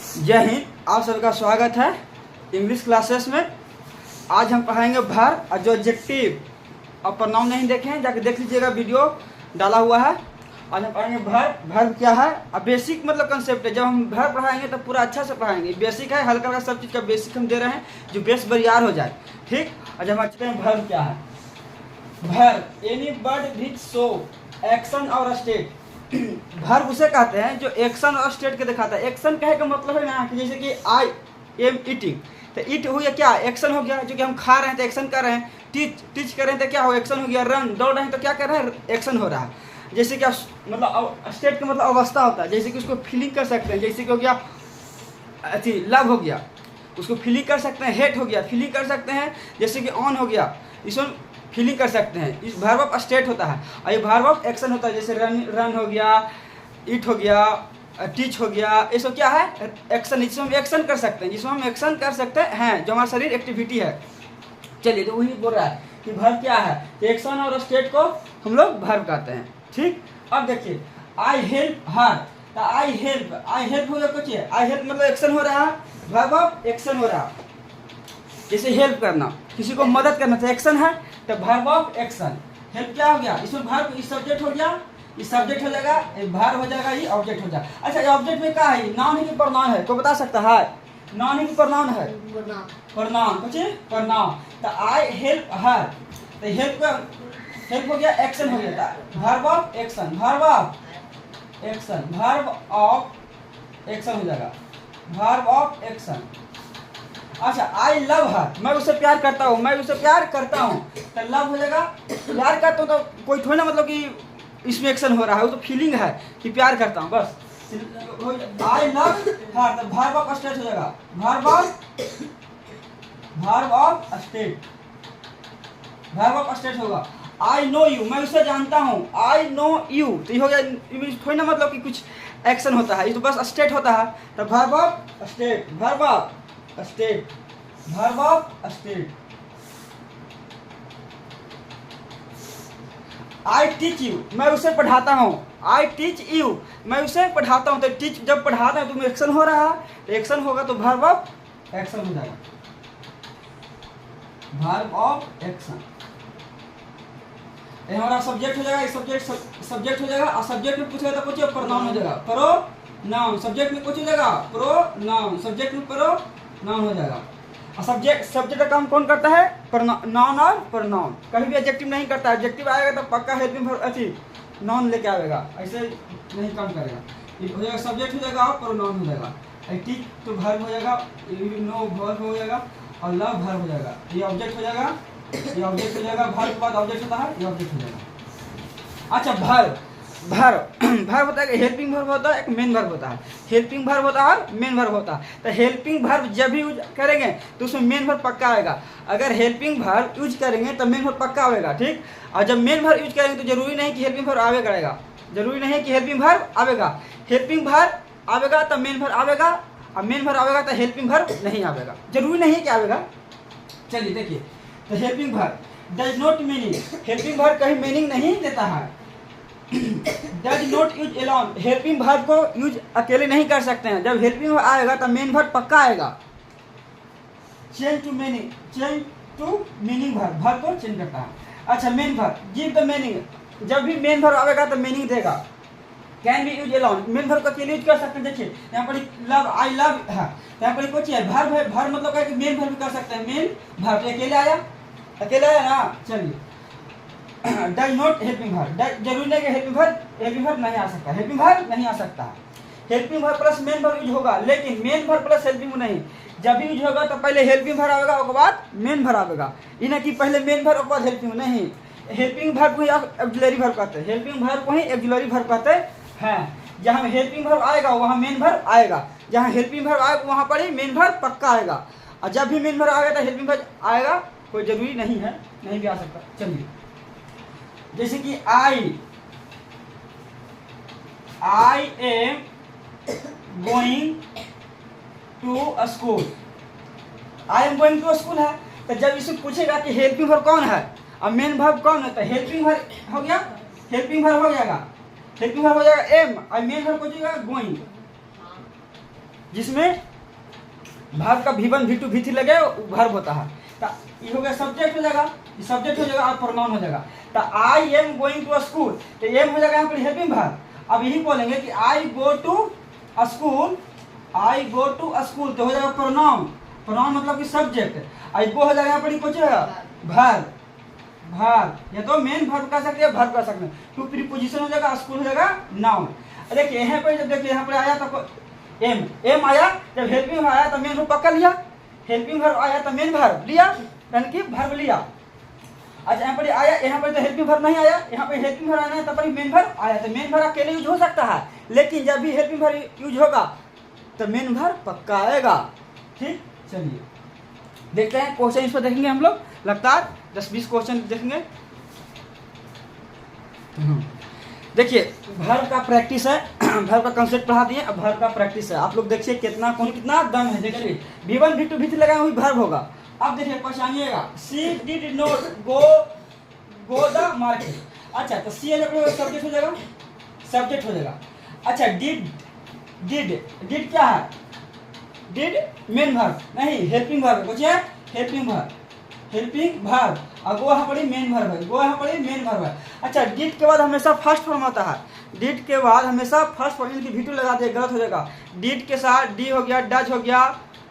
जय हिंद। आप सबका स्वागत है इंग्लिश क्लासेस में। आज हम पढ़ाएंगे भर और जो एडजेक्टिव और प्रोनाउन नहीं देखे हैं जाके देख लीजिएगा, वीडियो डाला हुआ है। आज हम पढ़ाएंगे भर। भर क्या है और बेसिक मतलब कंसेप्ट है। जब हम भर पढ़ाएंगे तो पूरा अच्छा से पढ़ाएंगे। बेसिक है, हल्का हल्का सब चीज़ का बेसिक हम दे रहे हैं जो बेस बरियार हो जाए। ठीक। और जब हम चलते हैं भर क्या है। भर any word which show action और स्टेट। भर उसे कहते हैं जो एक्शन और स्टेट के दिखाता है। एक्शन कहे का मतलब है ना कि जैसे कि आई एम ईटिंग, तो ईट हो गया क्या, एक्शन हो गया। जो कि हम खा रहे हैं तो एक्शन कर रहे हैं। टीच कर रहे हैं तो क्या हो, एक्शन हो गया। रन दौड़ रहे हैं तो क्या कर रहे हैं, एक्शन हो रहा है। जैसे कि मतलब स्टेट का मतलब अवस्था होता है। जैसे कि उसको फीलिंग कर सकते हैं। जैसे कि हो गया अथी लव हो गया, उसको फीलिंग कर सकते हैं। हेट हो गया, फीलिंग कर सकते हैं। जैसे कि ऑन हो गया, इसमें फीलिंग कर सकते हैं। इस वर्ब ऑफ स्टेट होता है और ये वर्ब ऑफ एक्शन होता है। जैसे रन हो गया, ईट हो गया, टीच हो गया। ये सब क्या है, एक्शन। जिसमें हम एक्शन कर सकते हैं, जिसमें हम एक्शन कर सकते हैं, जो हमारा शरीर एक्टिविटी है। चलिए, तो वही बोल रहा है कि वर्ब क्या है। एक्शन और स्टेट को हम लोग वर्ब कहते हैं। ठीक। अब देखिए, आई हेल्प हर, तो आई हेल्प हो गया कुछ है। आई हेल्प मतलब एक्शन हो रहा है, वर्ब ऑफ एक्शन हो रहा है। जैसे हेल्प करना, किसी को मदद करना तो एक्शन है, तो वर्ब ऑफ एक्शन। हेल्प क्या हो गया, इसमें वर्ब, इस सब्जेक्ट हो गया, इस सब्जेक्ट हो जाएगा, वर्ब हो जाएगा, ये ऑब्जेक्ट हो जाएगा। अच्छा, ये ऑब्जेक्ट में क्या है, नाउन है कि प्रोनाउन है, कोई बता सकता है। नाउन है कि प्रोनाउन है, प्रोनाउन। कुछ प्रोनाउन। तो आई हेल्प हर, तो हेल्प हो गया, एक्शन हो गया, verb of action. Verb of action, verb of action हो जाएगा, वर्ब ऑफ एक्शन। अच्छा, आई लव हर, मैं उससे प्यार करता हूँ, मैं उससे प्यार करता हूँ, तो लव हो जाएगा। प्यार करता हूँ तो कोई थोड़ी ना मतलब कि इसमें एक्शन हो रहा है, वो तो फीलिंग है कि प्यार करता हूँ बस। आई लव हर, तो वर्ब ऑफ स्टेट हो जाएगा, verb of state, verb of state होगा। आई नो यू, मैं उसे जानता हूँ, आई नो यू, तो ये हो गया। थोड़ी ना मतलब कि कुछ एक्शन होता है, ये तो बस स्टेट होता है। तो verb of state, verb of state, verb of state. I teach you, मैं उसे पढ़ाता हूँ, आई टीच यू, मैं उसे पढ़ाता हूँ। तो टीच जब पढ़ाता है तो एक्शन हो रहा है, तो एक्शन होगा तो वर्ब ऑफ एक्शन हो जाएगा, वर्ब ऑफ एक्शन। ये हमारा सब्जेक्ट हो जाएगा, सब्जेक्ट हो जाएगा। और सब्जेक्ट में पूछेगा तो पूछिए प्रोनाउन हो जाएगा, प्रोनाउन। सब्जेक्ट में कुछ हो जाएगा, प्रोनाउन, सब्जेक्ट में प्रोनाउन हो जाएगा। और सब्जेक्ट का काम कौन करता है, नाउन और प्रोनाउन। कभी भी एडजेक्टिव नहीं करता है। एडजेक्टिव आएगा तो पक्का हेल्पिंग वर्ब अथी नाउन लेके आएगा, ऐसे नहीं काम करेगा। हो जाएगा सब्जेक्ट हो जाएगा और प्रोनाउन हो जाएगा। टीच तो वर्ब हो जाएगा, नो वर्ब हो जाएगा, और लव वर्ब हो जाएगा। ये ऑब्जेक्ट हो जाएगा, ये ऑब्जेक्ट हो जाएगा। वर्ब के बाद ऑब्जेक्ट होता है, ये ऑब्जेक्ट हो जाएगा। अच्छा, वर्ब होता है, हेल्पिंग वर्ब होता है, एक मेन वर्ब होता है। हेल्पिंग वर्ब होता है और मेन वर्ब होता है। तो हेल्पिंग वर्ब जब भी यूज करेंगे तो उसमें मेन वर्ब पक्का आएगा। अगर हेल्पिंग वर्ब यूज करेंगे तो मेन वर्ब पक्का आएगा। ठीक। और जब मेन वर्ब यूज करेंगे तो जरूरी नहीं कि हेल्पिंग वर्ब आवे करेगा, जरूरी नहीं है कि हेल्पिंग वर्ब आवेगा। हेल्पिंग वर्ब आवेगा तो मेन वर्ब आवेगा, और मेन वर्ब आवेगा तो हेल्पिंग वर्ब नहीं आवेगा, जरूरी नहीं है कि आवेगा। चलिए देखिए, तो helping verb does not meaning, helping verb कहीं मीनिंग नहीं देता है। Does not use alone, helping verb को यूज अकेले नहीं कर सकते हैं। जब हेल्पिंग वर्ब आएगा तो मेन वर्ब पक्का आएगा। Change to meaning, change to meaning verb को चेंज करता है। अच्छा, main verb give the meaning, जब भी मेन वर्ब आएगा तो मीनिंग देगा। Can be use alone, main verb को अकेले यूज कर सकते हैं। देखिए यहाँ पर लव, आई लव है, यहाँ पर कुछ है वर्ब है। वर्ब मतलब है कि मेन वर्ब कर सकते हैं, मेन वर्ब अकेले आया ना। चलिए, डज नॉट हेल्पिंग वर्ब, जरूरी नहीं कि हेल्पिंग वर्ब नहीं आ सकता, हेल्पिंग वर्ब नहीं आ सकता। Helping verb plus main verb use होगा, लेकिन मेन वर्ब प्लस हेल्पिंग नहीं। जब भी यूज होगा तो पहले हेल्पिंग वर्ब आएगा, उसके बाद मेन वर्ब आएगा। ये नहीं कि पहले मेन वर्ब उसके बाद हेल्पिंग, नहीं। हेल्पिंग वर्ब को ही ऑक्सिलरी वर्ब कहते हैं, हेल्पिंग वर्ब को ही ऑक्सिलरी वर्ब कहते हैं। जहाँ हेल्पिंग वर्ब आएगा वहाँ मेन वर्ब आएगा, जहाँ हेल्पिंग वर्ब आएगा वहाँ पर ही मेन वर्ब पक्का आएगा। और जब भी मेन वर्ब आएगा तो हेल्पिंग वर्ब आएगा, कोई जरूरी नहीं है, नहीं भी आ सकता। चलिए, जैसे कि I am going to school, I am going to school है। तो जब इसे पूछेगा कि हेल्पिंग वर्ब कौन है और मेन वर्ब कौन है, तो हेल्पिंग वर्ब हो गया, हेल्पिंग वर्ब हो जाएगा, हेल्पिंग वर्ब हो जाएगा एम, और मेन वर्ब हो जाएगा गोइंग। जिसमें वर्ब का V1 V2 V3 लगे वर्ब होता है। तो ये हो गया सब्जेक्ट हो जाएगा, ये सब्जेक्ट हो जाएगा और प्रोनाउन हो जाएगा। तो I am going to school, तो एम हो जाएगा यहाँ पर हेल्पिंग वर्ब। अब यही बोलेंगे कि I go to school, I go to school, तो हो जाएगा प्रोनाउन, प्रोनाउन मतलब कि सब्जेक्ट। आई गो हो जाएगा यहाँ पर कुछ वर्ब, वर्ब या तो मेन वर्ब कह सकते हैं, वर्ब कह सकते हैं। टू प्रीपोजिशन हो जाएगा, स्कूल हो जाएगा नाउन। देखिए यहाँ पर जब देखिए यहाँ पर आया तो एम, एम आया, जब हेल्पिंग वर्ब आया तो मेन वर्ब पकड़ लिया, हेल्पिंग वर्ब आया तो मेन वर्ब लिया, यानी कि वर्ब लिया। अच्छा यहाँ पर आया, यहाँ पर तो हेल्पिंग वर्ब नहीं आया, यहाँ पर हेल्पिंग वर्ब आना है तब मेन वर्ब आया। तो मेन वर्ब अकेले यूज हो सकता है, लेकिन जब भी हेल्पिंग वर्ब यूज होगा तो मेन वर्ब पक्का आएगा। ठीक, चलिए देखते हैं क्वेश्चन इस पर देखेंगे हम लोग लगातार 10-20 क्वेश्चन देखेंगे। देखिए वर्ब का प्रैक्टिस है, वर्ब का कंसेप्ट पढ़ा दिए, अब वर्ब का प्रैक्टिस है। आप लोग देखिए कितना कौन कितना दम है। देखिए V1 V2 V3 लगाए हुई वर्ब होगा। अब देखिए पहचानिएगा, she did not go the market. अच्छा तो सी सब्जेक्ट हो जाएगा, सब्जेक्ट हो जाएगा। अच्छा डिड डिड क्या है, डिड मेन वर्ब नहीं, हेल्पिंग वर्ब कुछ है, हेल्पिंग वर्ब, हेल्पिंग वर्ब। और गो यहाँ पड़ी मेन वर्ब है, गो यहाँ पड़ी मेन वर्ब है। अच्छा डिड के बाद हमेशा फर्स्ट फॉर्म आता है, डिड के बाद हमेशा फर्स्ट फॉर्म, इनकी V2 लगा दिए गलत हो जाएगा। डिड के साथ डी हो गया, डज हो गया,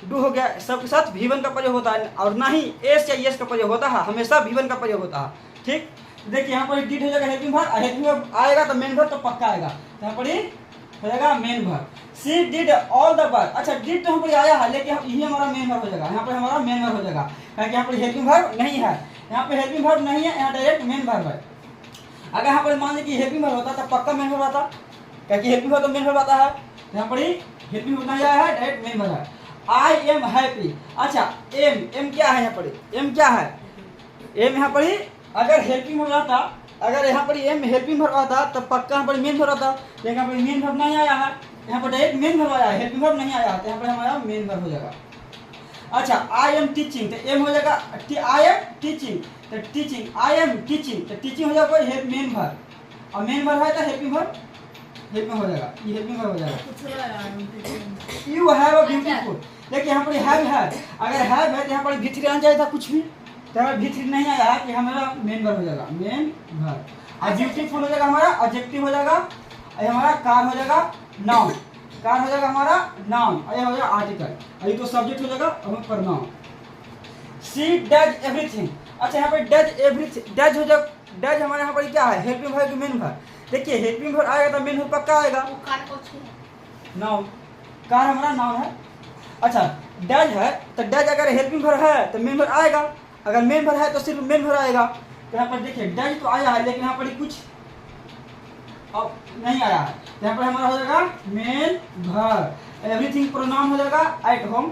डू हो गया, सबके साथ V1 का प्रयोग होता है, और ना ही एस या यस का प्रयोग होता है, हमेशा V1 का प्रयोग होता है। ठीक, देखिए यहाँ पर डिड हो जाएगा हेल्पिंग वर्ब, हेल्पिंग वर्ब आएगा तो मेन वर्ब तो पक्का आएगा, तो यहाँ पर हो जाएगा main verb. She did all the work. अच्छा डिड तो यहाँ पर आया है, लेकिन यही हमारा मेन वर्ब हो जाएगा, यहाँ पर हमारा मेन वर्ब हो जाएगा, क्योंकि यहाँ पर हेल्पिंग वर्ब नहीं है, यहाँ पे हेल्पिंग वर्ब नहीं है, यहाँ डायरेक्ट मेन वर्ब है। अगर यहाँ पर मान लीजिए कि हेल्पिंग वर्ब होता तो पक्का मेन वर्ब आता, क्योंकि हेल्पिंग वर्ब तो मेन वर्ब आता है, यहाँ पर हेल्पिंग वर्ब नहीं आया है, डायरेक्ट मेन वर्ब है। I am happy. अच्छा एम क्या है, यहाँ पर एम क्या है, एम यहाँ पर अगर हेल्पिंग वर्ब आता, अगर यहाँ पर एम हेल्पिंग वर्ब आता तो पक्का यहाँ पर मेन वर्ब आता, लेकिन यहाँ पर मेन वर्ब नहीं आया है, यहाँ पर डायरेक्ट मेन वर्ब आया है, हेल्पिंग वर्ब नहीं आया, तो यहाँ पर हमारा मेन वर्ब हो जाएगा। अच्छा आई एम टीचिंग, तो एम हो जाएगा आई एम टीचिंग, तो टीचिंग, आई एम टीचिंग, तो टीचिंग हो जाएगा मेन वर्ब, और मेन वर्ब है तो हेल्पिंग वर्ब, हेल्पिंग हो जाएगा, ये हेल्पिंग वर्ब हो जाएगा। यू हैव अ ब्यूटीफुल, देखिए यहाँ पर हैव है, अगर हैव है तो यहाँ पर V3 आ जाए था कुछ भी, तो हमारा V3 नहीं आया है कि हमारा मेन वर्ब हो जाएगा, मेन वर्ब। और ब्यूटीफुल हो जाएगा हमारा एडजेक्टिव हो जाएगा, और हमारा कार हो जाएगा नाउन, कार हो जाएगा हमारा नाउन, और यह हो जाएगा आर्टिकल, और ये तो सब्जेक्ट हो जाएगा और प्रोनाउन। C does everything. अच्छा यहाँ पर डज एवरीथिंग, डज हो जाएगा, डज हमारे यहाँ पर क्या है, हेल्पिंग वर्ब की मेन वर्ब। देखिए हेल्पिंग वर्ब आएगा तो मेन वर्ब पक्का आएगा, नाउन, कार हमारा नाउन है। अच्छा डज है, तो डज अगर हेल्पिंग वर्ब है तो मेन वर्ब आएगा, अगर मेन वर्ब है तो सिर्फ मेन वर्ब आएगा। तो यहाँ पर देखिए डज तो आया है, लेकिन यहाँ पर कुछ अब नहीं आया है, तो यहाँ पर हमारा हो जाएगा मेन वर्ब। एवरीथिंग प्रोनाउन हो जाएगा, एट होम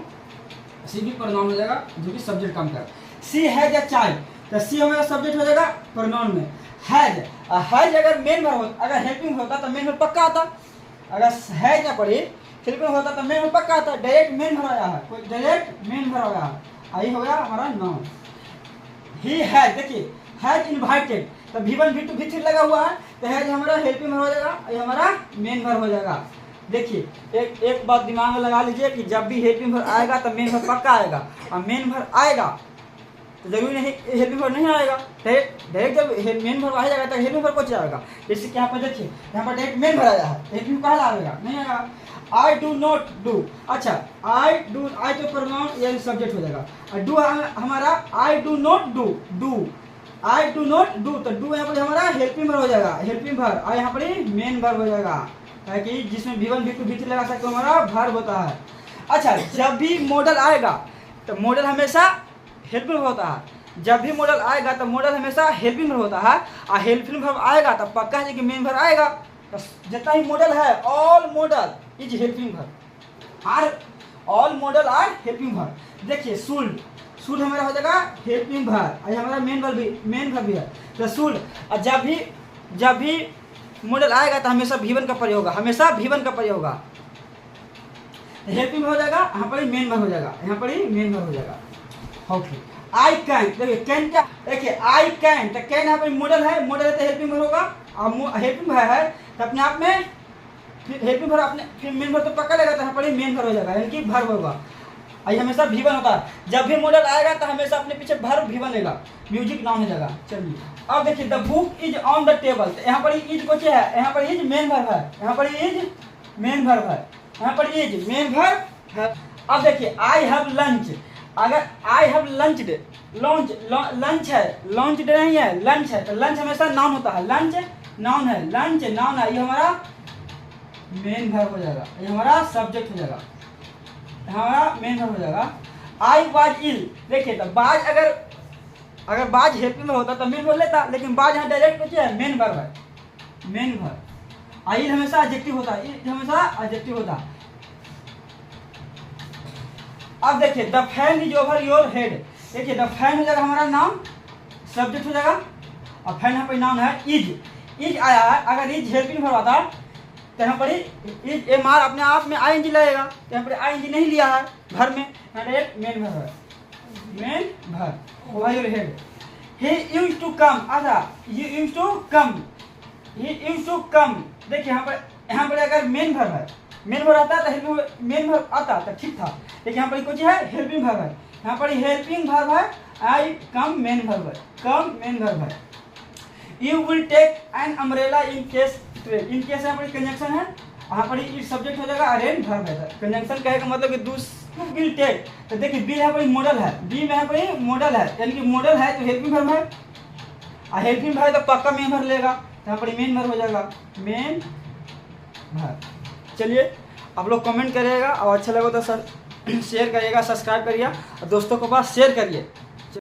सी भी प्रोनाउन हो जाएगा, जो कि सब्जेक्ट काम कर। सी हैज अ चाइल्ड, तो सी हमारा सब्जेक्ट हो जाएगा प्रोनाउन में। हैज, हैज अगर मेन वर्ब होता, अगर हेल्पिंग होता तो मेन वर्ब पक्का आता, अगर हैज ना पड़ी हेल्पिंग होता तो मेन वर्ब पक्का आता, डायरेक्ट मेन वर्ब आया है, कोई डायरेक्ट मेन वर्ब आया है, आई हो गया हमारा नाउन। ही हैज, देखिए हैज इनवाइटेड, तो V1 V2 V3 लगा हुआ है, तो हैज हमारा हेल्पिंग वर्ब हो जाएगा, ये हमारा मेन वर्ब हो जाएगा। देखिए एक बात दिमाग में लगा लीजिए कि जब भी हेल्पिंग वर्ब आएगा तो मेन वर्ब पक्का आएगा, और मेन वर्ब आएगा तो जरूरी नहीं हेल्पिंग वर्ब नहीं आएगा, डायरेक्ट जब मेन वर्ब आ जाएगा तो हेल्पिंग वर्ब को जाएगा। जैसे कि यहाँ पर देखिए यहाँ पर डायरेक्ट मेन वर्ब आया है, हेल्पिंग कहाँ आएगा, नहीं आएगा। आई डू नॉट डू, अच्छा आई डू, आई तो प्रोनाउन ये सब्जेक्ट हो जाएगा, और डू हमारा I do not do, do I do not do, तो डू यहाँ पर हमारा हेल्पिंग वर्ब हो जाएगा, हेल्पिंग वर्ब, और यहाँ पर मेन वर्ब हो जाएगा, ताकि जिसमें V1 V2 V3 लगा सकते हो हमारा वर्ब होता है। अच्छा जब भी मॉडल आएगा तो मॉडल हमेशा हेल्पिंग वर्ब होता है, जब भी मॉडल आएगा तो मॉडल हमेशा हेल्पिंग वर्ब होता है, और हेल्पिंग वर्ब आएगा तो पक्का है कि मेन वर्ब आएगा। तो जितना ही मॉडल है all modal is helping verb, are all modal are helping verb. देखिए शुड, शुड हमारा हो जाएगा हेल्पिंग वर्ब, और हमारा मेन वर्ब भी है, तो शुड। और जब भी मॉडल आएगा तो हमेशा V1 का प्रयोग होगा, हमेशा V1 का प्रयोग होगा, हेल्पिंग हो जाएगा, यहाँ पर ही मेन वर्ब हो जाएगा, यहाँ पर ही मेन वर्ब हो जाएगा। ओके आई कैन, देखिए कैन क्या, देखिए आई कैन, तो कैन यहाँ पर मॉडल है, मॉडल है तो हेल्पिंग वर्ब होगा, और हेल्पिंग है तो अपने आप में फिर हेल्पिंग वर्ब आपने फिर मेन वर्ब तो पक्का लेगा, तो यहाँ पर मेन वर्ब हो जाएगा, यानी कि वर्ब होगा। आई हमेशा V1 होता है, जब भी मॉडल आएगा तो हमेशा अपने पीछे वर्ब V1 लेगा, म्यूजिक नाउन हो जाएगा। चलिए अब देखिए the book is on the table, तो यहाँ पर इज को क्या है, यहाँ पर इज मेन वर्ब है, यहाँ पर इज मेन वर्ब है, यहाँ पर इज मेन वर्ब है। अब देखिए आई हैव लंच, अगर आई हैव लंच्ड, लॉन्च लंच है, लॉन्च्ड नहीं है, लंच है, तो लंच हमेशा नाउन होता है, लंच नाउन है, लंच नाउन है, ये हमारा मेन वर्ब हो जाएगा, ये हमारा सब्जेक्ट हो जाएगा, हमारा मेन वर्ब हो जाएगा। आई वाज इल, देखिए तो बाज अगर बाज हेल्पिंग में होता तो मेन वर्ब लेता, लेकिन बाज यहाँ डायरेक्ट कुछ है, मेन वर्ब है, मेन वर्ब। आई हमेशा एडजेक्टिव होता है, इल हमेशा एडजेक्टिव होता है। अब देखिए the fan is over your head, देखिए द फैन हो जाएगा हमारा नाम, सब्जेक्ट हो जाएगा, और फैन यहाँ पर नाम है। इज आया है, अगर इज हेल्पिंग वर्ब आता तो यहाँ पर इज एम आर अपने आप में आई एन जी लगेगा, तो यहाँ पर आई एन जी नहीं लिया है भर में, यहाँ डायरेक्ट मेन वर्ब है, main verb over your head. He used to come, अच्छा you used to come, he used to come, देखिए यहाँ पर अगर मेन वर्ब है, मेन वर्ब आता है तो मेन वर्ब आता तो ठीक था, लेकिन यहाँ पर कुछ है हेल्पिंग वर्ब है, यहाँ पर हेल्पिंग वर्ब है, आई कम मेन वर्ब है, कम मेन वर्ब है। You will take an umbrella in case train, in case यहाँ पर कंजंक्शन है, यहाँ पर इट सब्जेक्ट हो जाएगा, अरेन वर्ब है, कंजंक्शन कहे का मतलब कि दूसरा विल टेक, तो देखिए बी यहाँ पर मॉडल है, बी में यहाँ पर मॉडल है, यानी कि मॉडल है तो हेल्पिंग वर्ब है, और हेल्पिंग वर्ब है तो पक्का मेन वर्ब लेगा, तो यहाँ पर मेन वर्ब हो जाएगा, मेन वर्ब। चलिए आप लोग कमेंट करिएगा, और अच्छा लगा तो सर शेयर करिएगा, सब्सक्राइब करिए और दोस्तों के पास शेयर करिए।